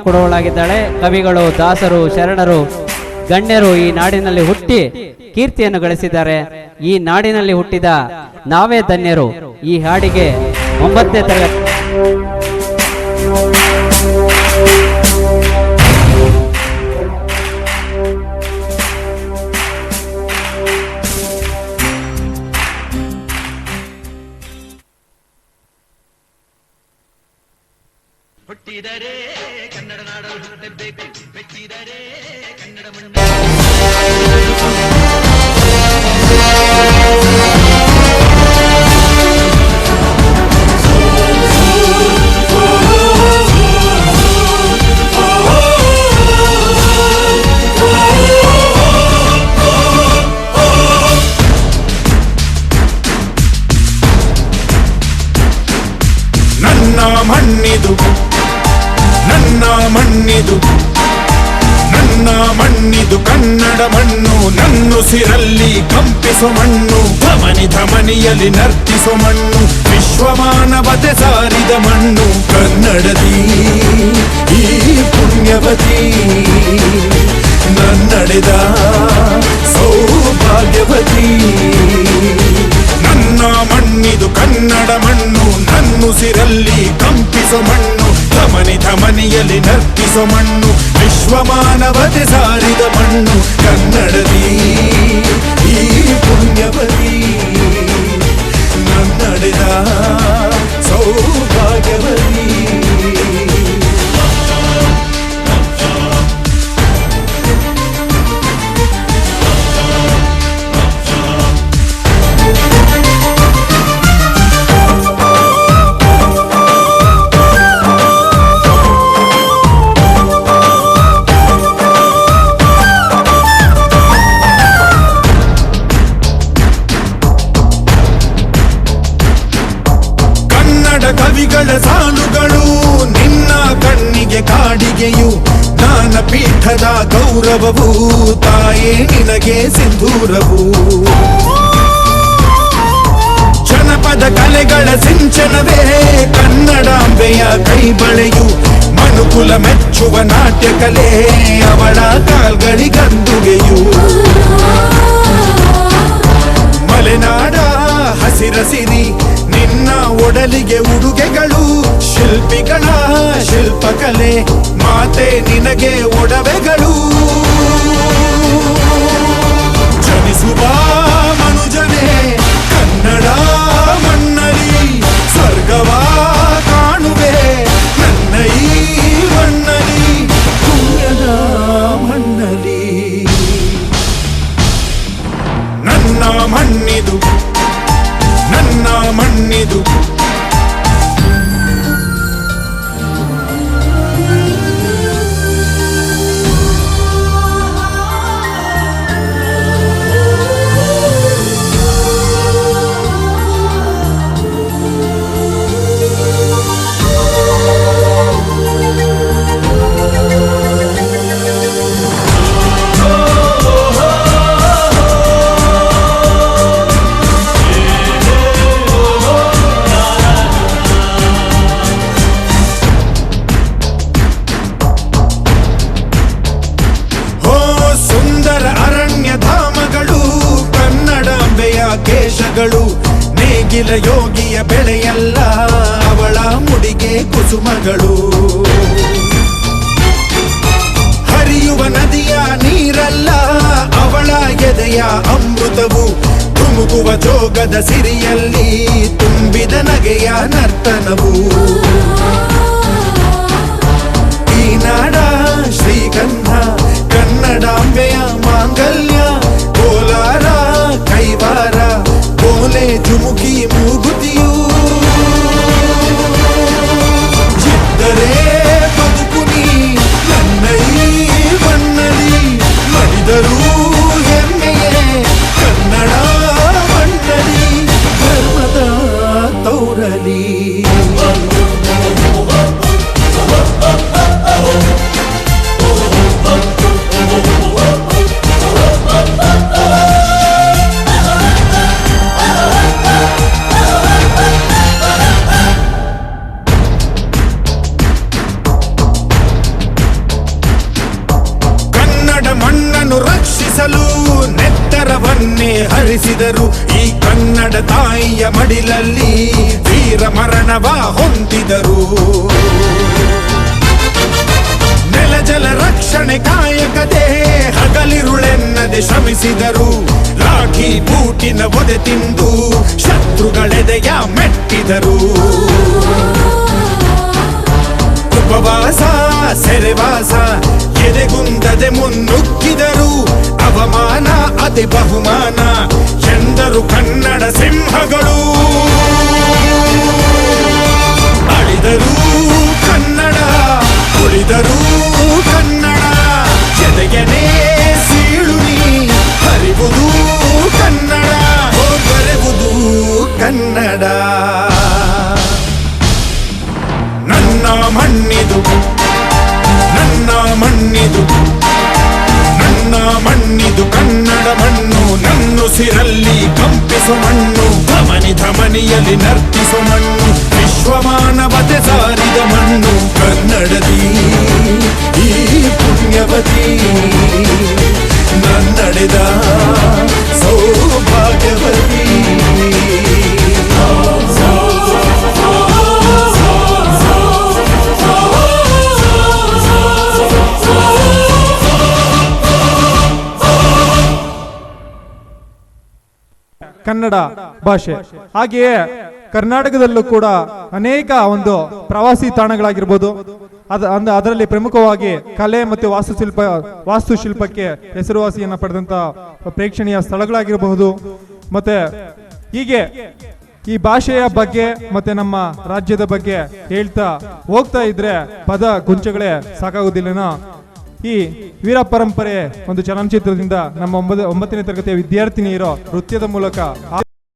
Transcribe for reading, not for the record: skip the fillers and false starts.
ಕೊಡುವಳಾಗಿದ್ದಾಳೆ. ಕವಿಗಳು, ದಾಸರು, ಶರಣರು, ಗಣ್ಯರು ಈ ನಾಡಿನಲ್ಲಿ ಹುಟ್ಟಿ ಕೀರ್ತಿಯನ್ನು ಗಳಿಸಿದ್ದಾರೆ. ಈ ನಾಡಿನಲ್ಲಿ ಹುಟ್ಟಿದ ನಾವೇ ಧನ್ಯರು. ಈ ಹಾಡಿಗೆ 9ನೇ ತರಗತಿ ಹುಟ್ಟಿದರೆ ಕನ್ನಡ ನಾಡಲು ಹುಟ್ಟಬೇಕು, ಮೆಚ್ಚಿದರೆ ಕನ್ನಡ ಮಣ್ಣು. ನನ್ನ ಮಣ್ಣಿದು, ನನ್ನ ಮಣ್ಣಿದು, ನನ್ನ ಮಣ್ಣಿದು ಕನ್ನಡ ಮಣ್ಣು. ನನ್ನುಸಿರಲ್ಲಿ ಕಂಪಿಸೋ ಮಣ್ಣು, ಧಮನಿ ಧಮನಿಯಲ್ಲಿ ನರ್ತಿಸೋ ಮಣ್ಣು. ವಿಶ್ವಮಾನವತೆ ಸಾರಿದ ಮಣ್ಣು ಕನ್ನಡದಿ ಈ ಪುಣ್ಯವತಿ. ನನ್ನಡೆದ ಸೌಭಾಗ್ಯವತಿ. ನನ್ನ ಮಣ್ಣಿದು ಕನ್ನಡ ಮಣ್ಣು, ನನ್ನುಸಿರಲ್ಲಿ ಕಂಪಿಸೋ ಮಣ್ಣು, ಧಮನಿ ಧಮನಿಯಲ್ಲಿ ನರ್ತಿಸೋ ಮಣ್ಣು. ವಿಶ್ವಮಾನವತೆ ಸಾರಿದ ಮಣ್ಣು ಕನ್ನಡದಿ ಈ ಪುಣ್ಯವತಿ. ನನ್ನಡೆದ ಸೌಭಾಗ್ಯವತಿ. ಕವಿಗಳ ಸಾಲುಗಳು ನಿನ್ನ ಕಣ್ಣಿಗೆ ಕಾಡಿಗೆಯು. ಜ್ಞಾನಪೀಠದ ಗೌರವವು ತಾಯೇ ನಿನಗೆ ಸಿಂಧೂರವು. ಜನಪದ ಕಲೆಗಳ ಸಿಂಚನವೇ ಕನ್ನಡಾಂಬೆಯ ಕೈಬಳೆಯು. ಮನುಕುಲ ಮೆಚ್ಚುವ ನಾಟ್ಯ ಕಲೆ ಅವಳ ಕಾಲ್ಗಳಿಗಂದುಗೆಯು. ಮಲೆನಾಡ ಹಸಿರಸಿರಿ ನಿನ್ನ ಒಡಲಿಗೆ ಉಡುಗೆಗಳು. ಶಿಲ್ಪಿಗಳ ಶಿಲ್ಪಕಲೆ ಮಾತೆ ನಿನಗೆ ಒಡವೆಗಳು. ಜನಿಸುವ ಮನುಜನೇ ಕನ್ನಡ ಮಣ್ಣಲಿ ಸ್ವರ್ಗವ ಕಾಣುವೆ ನನ್ನ ಈ ಮಣ್ಣಲಿ, ಪುಣ್ಯದ ಮಣ್ಣಲಿ. ನನ್ನ ಮಣ್ಣಿದು, ನನ್ನ ಮಣ್ಣಿದು. ಕೇಶಗಳು ನೇಗಿಲ ಯೋಗಿಯ ಬೆಳೆಯಲ್ಲ ಅವಳ ಮುಡಿಗೆ ಕುಸುಮಗಳು. ಹರಿಯುವ ನದಿಯ ನೀರಲ್ಲ ಅವಳ ಎದೆಯ ಅಮೃತವು. ಧುಮುಕುವ ಜೋಗದ ಸಿರಿಯಲ್ಲಿ ತುಂಬಿದ ನಗೆಯ ನರ್ತನವು. ಈ ನಾಡ ಶ್ರೀಗಂಧ ಕನ್ನಡಾಂಬೆಯ ಮಾಂಗಲ್ಯ. ಕೋಲಾರ ಕೈವಾರ ಕೋಲೆ ಜುಮುಕಿ ಮೂಗುತಿಯು. ಇದ್ದರೆ ಬದುಕುನಿ ನನ್ನ ಈ ಮಣ್ಣಲಿ. ಮಡಿದರೂ ಹೆಮ್ಮೆಯೇ ಕನ್ನಡ ಮಣ್ಣಲಿ. ಧರ್ಮದ ತೌರಲಿ. ತಾಯಿಯ ಮಡಿಲಲ್ಲಿ ವೀರ ಮರಣವ ಹೊಂದಿದರು. ನೆಲ ಜಲ ರಕ್ಷಣೆ ಕಾಯಕತೆ ಹಗಲಿರುಳೆನ್ನದೆ ಶ್ರಮಿಸಿದರು. ರಾಖಿ ಬೂಟಿನ ಒದೆ ತಿಂದು ಶತ್ರುಗಳೆದೆಯ ಮೆಟ್ಟಿದರು. ಉಪವಾಸ ಸೆರೆವಾಸ ಎದೆಗುಂದದೆ ಮುನ್ನುಗ್ಗಿದರು. ಅವಮಾನ ಅತಿ ಬಹುಮಾನ ಎಂದರು ಕನ್ನಡ ಸಿಂಹಗಳು. ಅಳಿದರು ಕನ್ನಡ, ಉಳಿದರು ಕನ್ನಡ. ಎದೆಯನೇ ಸೀಳುನಿ ಹರಿವುದು ಕನ್ನಡ, ಬರೆವುದು ಕನ್ನಡ. ನನ್ನ ಮಣ್ಣಿದು, ನನ್ನ ಮಣ್ಣಿದು, ನನ್ನ ಮಣ್ಣಿದು ಕನ್ನಡ ಮಣ್ಣು. ನನ್ನುಸಿರಲ್ಲಿ ಕಂಪಿಸು ಮಣ್ಣು, ಧಮನಿ ಧಮನಿಯಲ್ಲಿ ನರ್ತಿಸು ಮಣ್ಣು. ವಿಶ್ವಮಾನವತೆ ಸಾರಿದ ಮಣ್ಣು ಕನ್ನಡದಿ ಈ ಪುಣ್ಯವತಿ. ನನ್ನಡೆದ ಸೌಭಾಗ್ಯವತಿ. ಕನ್ನಡ ಭಾಷೆ. ಹಾಗೆಯೇ ಕರ್ನಾಟಕದಲ್ಲೂ ಕೂಡ ಅನೇಕ ಒಂದು ಪ್ರವಾಸಿ ತಾಣಗಳಾಗಿರ್ಬೋದು, ಅದರಲ್ಲಿ ಪ್ರಮುಖವಾಗಿ ಕಲೆ ಮತ್ತು ವಾಸ್ತುಶಿಲ್ಪಕ್ಕೆ ಹೆಸರುವಾಸಿಯನ್ನ ಪಡೆದಂತ ಪ್ರೇಕ್ಷಣೀಯ ಸ್ಥಳಗಳಾಗಿರಬಹುದು. ಮತ್ತೆ ಹೀಗೆ ಈ ಭಾಷೆಯ ಬಗ್ಗೆ ಮತ್ತೆ ನಮ್ಮ ರಾಜ್ಯದ ಬಗ್ಗೆ ಹೇಳ್ತಾ ಹೋಗ್ತಾ ಇದ್ರೆ ಪದ ಗುಂಚಗಳೇ ಸಾಕಾಗುವುದಿಲ್ಲನೋ. ಈ ವೀರ ಪರಂಪರೆ ಒಂದು ಚಲನಚಿತ್ರದಿಂದ ನಮ್ಮ 9ನೇ ತರಗತಿಯ ವಿದ್ಯಾರ್ಥಿನಿಯರು ನೃತ್ಯದ ಮೂಲಕ